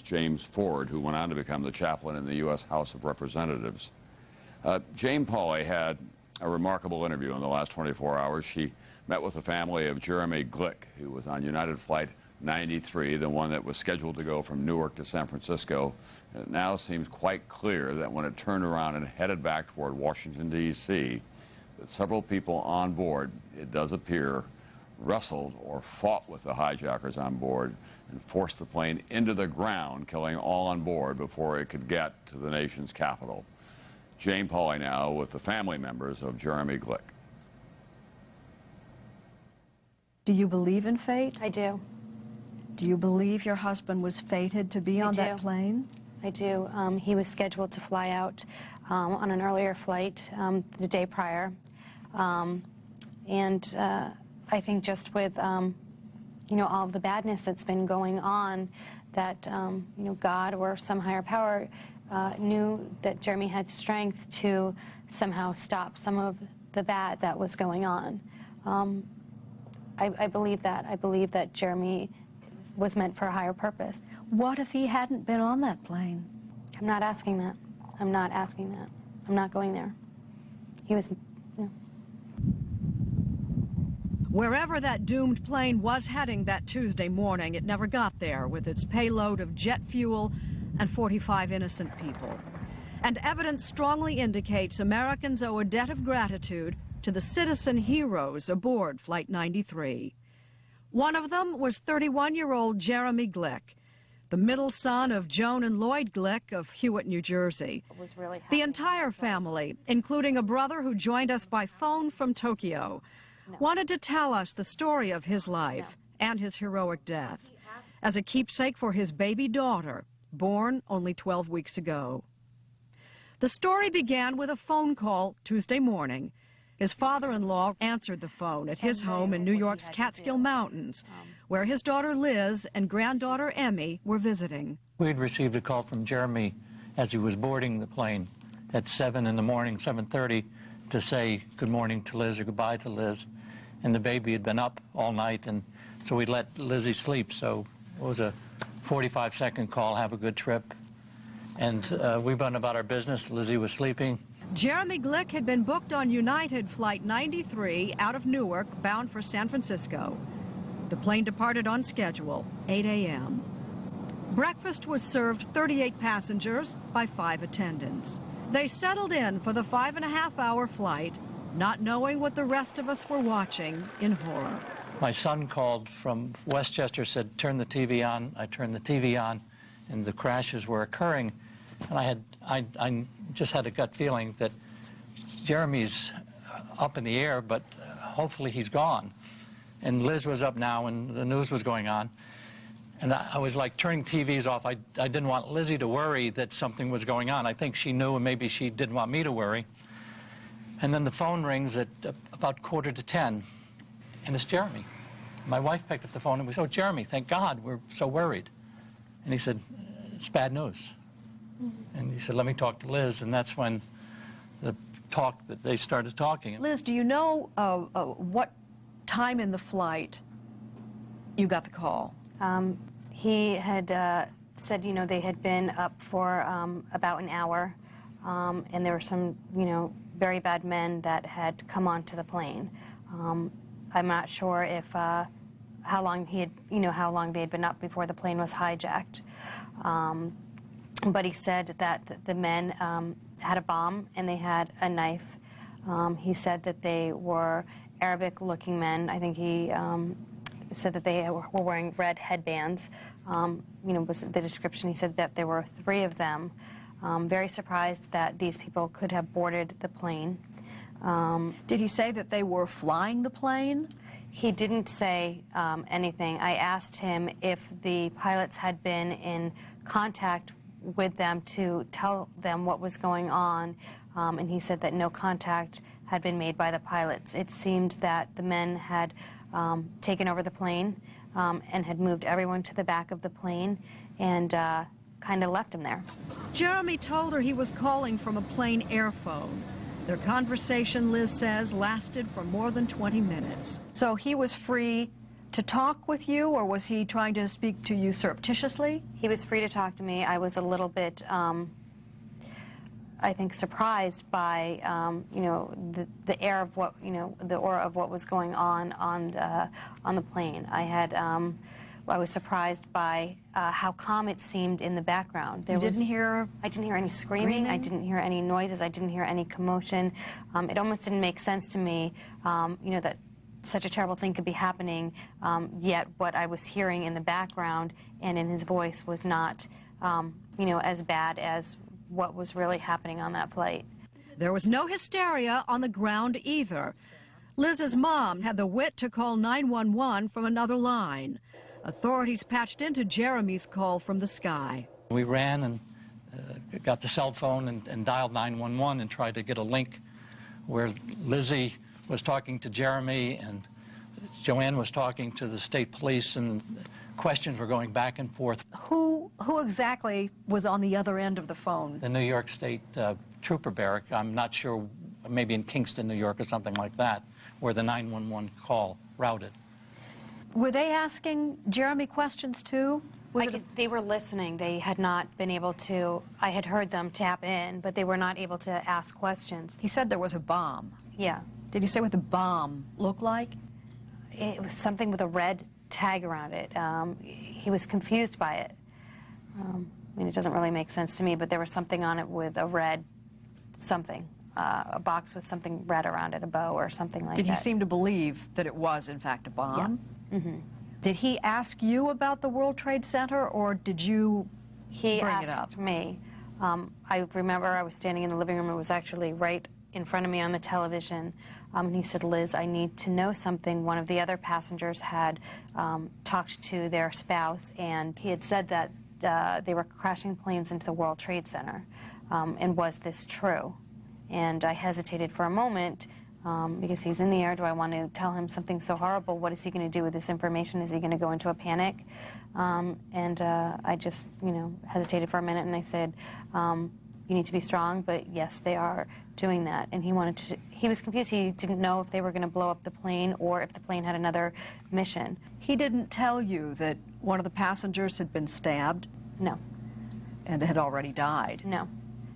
James Ford, who went on to become the chaplain in the U.S. House of Representatives. Jane Pauley had a remarkable interview in the last 24 hours. She met with the family of Jeremy Glick, who was on United Flight 93, the one that was scheduled to go from Newark to San Francisco. It now seems quite clear that when it turned around and headed back toward Washington, D.C., that several people on board, it does appear, wrestled or fought with the hijackers on board and forced the plane into the ground, killing all on board before it could get to the nation's capital. Jane Pauley now with the family members of Jeremy Glick. Do you believe in fate? I do. Do you believe your husband was fated to be on that plane? I do. He was scheduled to fly out on an earlier flight the day prior. I think just with, you know, all of the badness that's been going on, that, you know, God or some higher power knew that Jeremy had strength to somehow stop some of the bad that was going on. I believe that. I believe that Jeremy was meant for a higher purpose. What if he hadn't been on that plane? I'm not asking that. I'm not asking that. I'm not going there. He was, you know. Wherever that doomed plane was heading that Tuesday morning, it never got there with its payload of jet fuel and 45 innocent people. And evidence strongly indicates Americans owe a debt of gratitude to the citizen heroes aboard Flight 93. One of them was 31-year-old Jeremy Glick, the middle son of Joan and Lloyd Glick of Hewitt, New Jersey. The entire family, including a brother who joined us by phone from Tokyo, wanted to tell us the story of his life and his heroic death as a keepsake for his baby daughter, born only 12 weeks ago. The story began with a phone call Tuesday morning. His father-in-law answered the phone at his home in New York's Catskill Mountains, where his daughter Liz and granddaughter Emmy were visiting. We had received a call from Jeremy as he was boarding the plane at 7 in the morning, 7:30, to say good morning to Liz or goodbye to Liz. And the baby had been up all night, and so we let Lizzie sleep. So it was a 45-second call, have a good trip. And we went about our business. Lizzie was sleeping. Jeremy Glick had been booked on United Flight 93 out of Newark, bound for San Francisco. The plane departed on schedule, 8 a.m. Breakfast was served 38 passengers by 5 attendants. They settled in for the 5.5-hour flight, not knowing what the rest of us were watching in horror. My son called from Westchester, said, turn the TV on. I turned the TV on, and the crashes were occurring. And I just had a gut feeling that Jeremy's up in the air, but hopefully he's gone. And Liz was up now, and the news was going on. And I was like turning TVs off. I didn't want Lizzie to worry that something was going on. I think she knew, and maybe she didn't want me to worry. And then the phone rings at about 9:45, and it's Jeremy. My wife picked up the phone, and we said, oh, Jeremy, thank God, we're so worried. And he said, it's bad news. And he said, let me talk to Liz, and that's when they started talking. Liz, do you know what time in the flight you got the call? He had said, you know, they had been up for about an hour, and there were some, you know, very bad men that had come onto the plane. I'm not sure if how long how long they had been up before the plane was hijacked. But he said that the men had a bomb and they had a knife. He said that they were Arabic-looking men. I think he said that they were wearing red headbands. You know, was the description. He said that there were 3 of them. Very surprised that these people could have boarded the plane. Did he say that they were flying the plane? He didn't say anything. I asked him if the pilots had been in contact with them to tell them what was going on, and he said that no contact had been made by the pilots. It seemed that the men had taken over the plane and had moved everyone to the back of the plane and kind of left him there. Jeremy told her he was calling from a plane airphone. Their conversation, Liz says, lasted for more than 20 minutes. So he was free to talk with you, or was he trying to speak to you surreptitiously? He was free to talk to me. I was a little bit, I think, surprised by, you know, the air of what, you know, the aura of what was going on the plane. I was surprised by how calm it seemed in the background. I didn't hear any screaming. I didn't hear any noises. I didn't hear any commotion. It almost didn't make sense to me, you know, that such a terrible thing could be happening, yet what I was hearing in the background and in his voice was not, you know, as bad as what was really happening on that flight. There was no hysteria on the ground either. Liz's mom had the wit to call 911 from another line. Authorities patched into Jeremy's call from the sky. We ran and got the cell phone and dialed 911 and tried to get a link where Lizzie was talking to Jeremy and Joanne was talking to the state police, and questions were going back and forth. Who exactly was on the other end of the phone? The New York State Trooper Barrack, I'm not sure, maybe in Kingston, New York or something like that, where the 911 call routed. Were they asking Jeremy questions too? They were listening. They had not been able to, I had heard them tap in, but they were not able to ask questions. He said there was a bomb. Yeah. Did he say what the bomb looked like? It was something with a red tag around it. He was confused by it. I mean, it doesn't really make sense to me, but there was something on it with a red something, a box with something red around it, a bow or something like that. Did he seem to believe that it was, in fact, a bomb? Yeah. Mm-hmm. Did he ask you about the World Trade Center, or did you bring it up? He asked me. I remember I was standing in the living room. It was actually right in front of me on the television. And he said, "Liz, I need to know something." One of the other passengers had talked to their spouse, and he had said that they were crashing planes into the World Trade Center. And was this true? And I hesitated for a moment. Because he's in the air, do I want to tell him something so horrible? What is he going to do with this information? Is he going to go into a panic? I just, you know, hesitated for a minute, and I said, you need to be strong, but yes, they are doing that. And he was confused. He didn't know if they were going to blow up the plane or if the plane had another mission. He didn't tell you that one of the passengers had been stabbed? No. And had already died? No.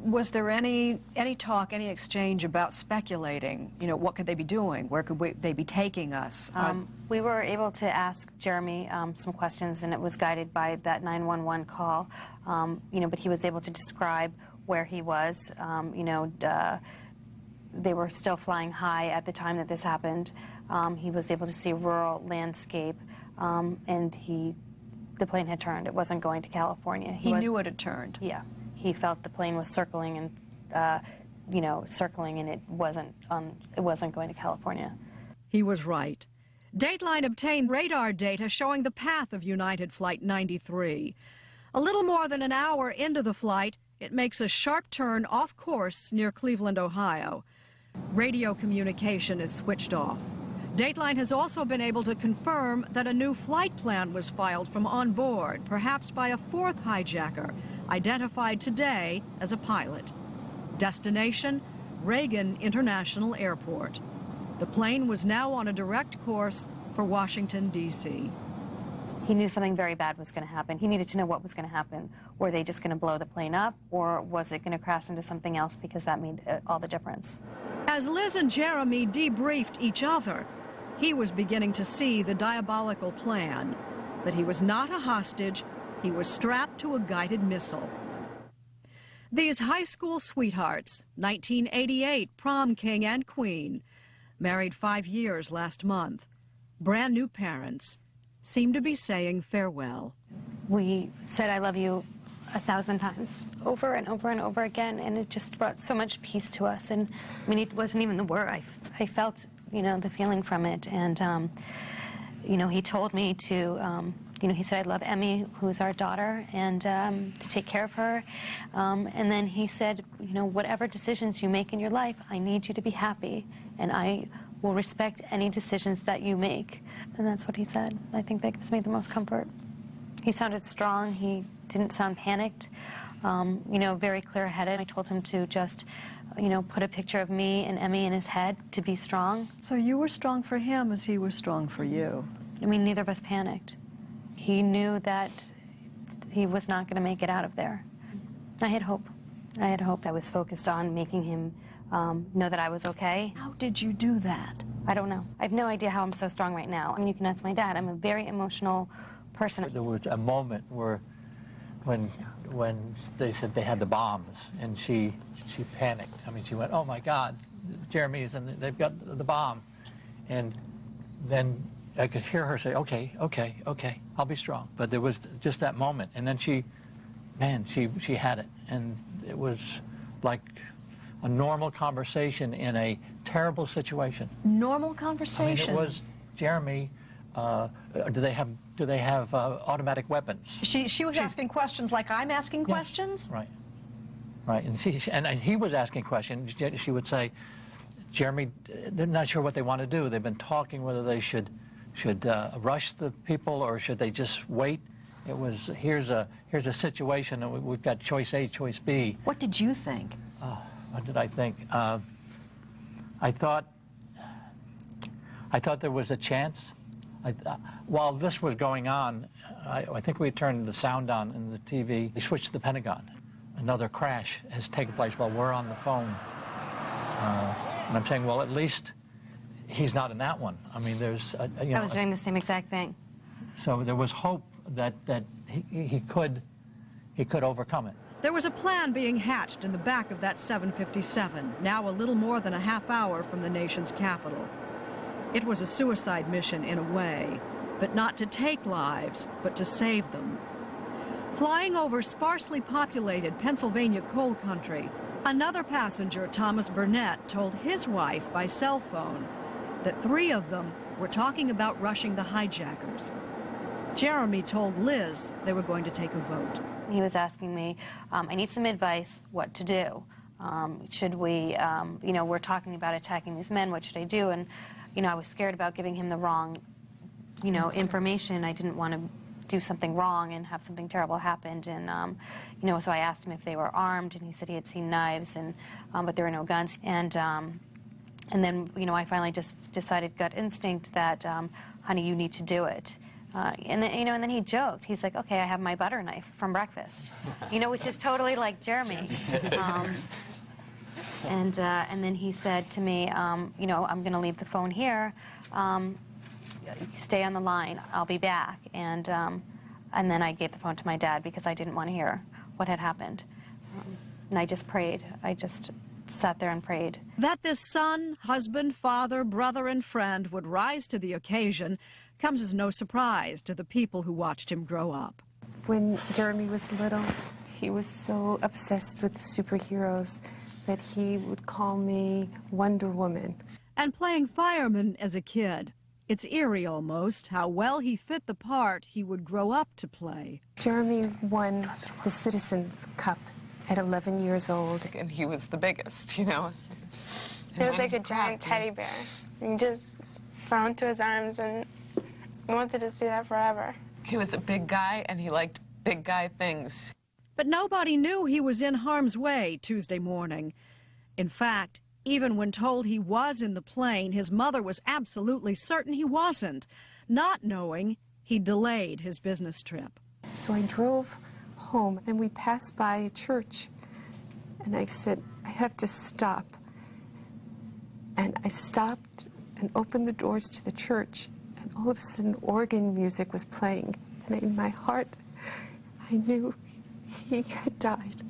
Was there any talk, any exchange about speculating? You know, what could they be doing? Where could they be taking us? We were able to ask Jeremy some questions, and it was guided by that 911 call. You know, but he was able to describe where he was. You know, they were still flying high at the time that this happened. He was able to see rural landscape, and the plane had turned. It wasn't going to California. He knew it had turned. Yeah. He felt the plane was circling and, you know, circling, and it wasn't going to California. He was right. Dateline obtained radar data showing the path of United Flight 93. A little more than an hour into the flight, it makes a sharp turn off course near Cleveland, Ohio. Radio communication is switched off. Dateline has also been able to confirm that a new flight plan was filed from on board, perhaps by a fourth hijacker, identified today as a pilot. Destination, Reagan International Airport. The plane was now on a direct course for Washington, D.C. He knew something very bad was going to happen. He needed to know what was going to happen. Were they just going to blow the plane up, or was it going to crash into something else, because that made all the difference. As Liz and Jeremy debriefed each other, he was beginning to see the diabolical plan. But he was not a hostage. He was strapped to a guided missile. These high school sweethearts, 1988 prom king and queen, married 5 years last month, brand new parents, seem to be saying farewell. We said "I love you" 1,000 times, over and over and over again, and it just brought so much peace to us. And I mean, it wasn't even the word. I felt, you know, the feeling from it. And you know, he told me to, you know, he said, "I love Emmy, who's our daughter, and to take care of her." And then he said, "You know, whatever decisions you make in your life, I need you to be happy, and I will respect any decisions that you make." And that's what he said. I think that gives me the most comfort. He sounded strong. He didn't sound panicked. You know, very clear-headed. I told him to just, you know, put a picture of me and Emmy in his head to be strong. So you were strong for him as he was strong for you? I mean, neither of us panicked. He knew that he was not going to make it out of there. I had hope. I had hope. I was focused on making him know that I was okay. How did you do that? I don't know. I have no idea how I'm so strong right now. I mean, you can ask my dad. I'm a very emotional person. There was a moment where, when they said they had the bombs, and she panicked. I mean, she went, "Oh my God, Jeremy's and they've got the bomb," and then I could hear her say, "Okay, okay, okay, I'll be strong." But there was just that moment, and then she had it, and it was like a normal conversation in a terrible situation. Normal conversation? I mean, it was, Jeremy, do they have automatic weapons? She was asking questions like I'm asking questions? Right. Right. And he was asking questions. She would say, Jeremy, they're not sure what they want to do. They've been talking whether they should rush the people or should they just wait. It was, here's a situation, and we've got choice A, choice B. What did you think? What did I think? I thought there was a chance. While this was going on, I think we turned the sound on in the TV. They switched to the Pentagon. Another crash has taken place while we're on the phone. And I'm saying, well, at least he's not in that one. I mean, there's, you know. I was doing the same exact thing. So there was hope that he could overcome it. There was a plan being hatched in the back of that 757, now a little more than a half hour from the nation's capital. It was a suicide mission in a way, but not to take lives, but to save them. Flying over sparsely populated Pennsylvania coal country, another passenger, Thomas Burnett, told his wife by cell phone that 3 of them were talking about rushing the hijackers. Jeremy told Liz they were going to take a vote. He was asking me, I need some advice, what to do. Should we, you know, we're talking about attacking these men, what should I do? And, you know, I was scared about giving him the wrong, you know, information. I didn't want to do something wrong and have something terrible happen. And, you know, so I asked him if they were armed, and he said he had seen knives, and but there were no guns. And then, you know, I finally just decided, gut instinct, that, honey, you need to do it. And then, you know, and then he joked. He's like, okay, I have my butter knife from breakfast, you know, which is totally like Jeremy. And then he said to me, you know, I'm going to leave the phone here. Stay on the line. I'll be back. And then I gave the phone to my dad because I didn't want to hear what had happened. And I just prayed. I just sat there and prayed. That this son, husband, father, brother, and friend would rise to the occasion comes as no surprise to the people who watched him grow up. When Jeremy was little, he was so obsessed with superheroes that he would call me Wonder Woman. And playing fireman as a kid, it's eerie almost how well he fit the part he would grow up to play. Jeremy won the Citizens Cup at 11 years old. And he was the biggest, you know. It was like a giant teddy bear. You just fell into his arms and wanted to see that forever. He was a big guy, and he liked big guy things. But nobody knew he was in harm's way Tuesday morning. In fact, even when told he was in the plane, his mother was absolutely certain he wasn't, not knowing he delayed his business trip. So I drove home, and we passed by a church, and I said, I have to stop. And I stopped and opened the doors to the church, and all of a sudden organ music was playing, and in my heart I knew he had died.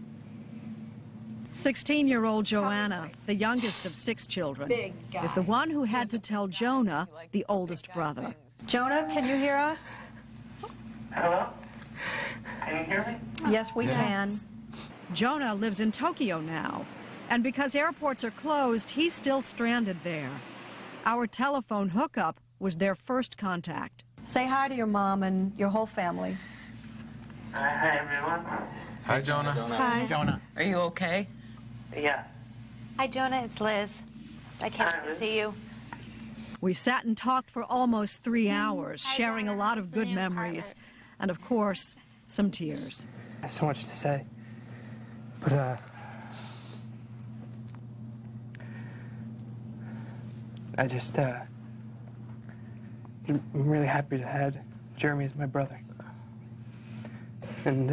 16-year-old Joanna, the youngest of 6 children, is the one who had to tell Jonah, the oldest brother. Jonah, can you hear us? Hello? Can you hear me? Yes, we can. Jonah lives in Tokyo now, and because airports are closed, he's still stranded there. Our telephone hookup was their first contact. Say hi to your mom and your whole family. Hi, everyone. Hi, Jonah. Hi. Jonah. Are you okay? Yeah. Hi, Jonah, it's Liz. I can't wait to see you. We sat and talked for almost 3 hours, sharing a lot of good memories, and of course, some tears. I have so much to say, but I just, I'm really happy to have Jeremy as my brother. And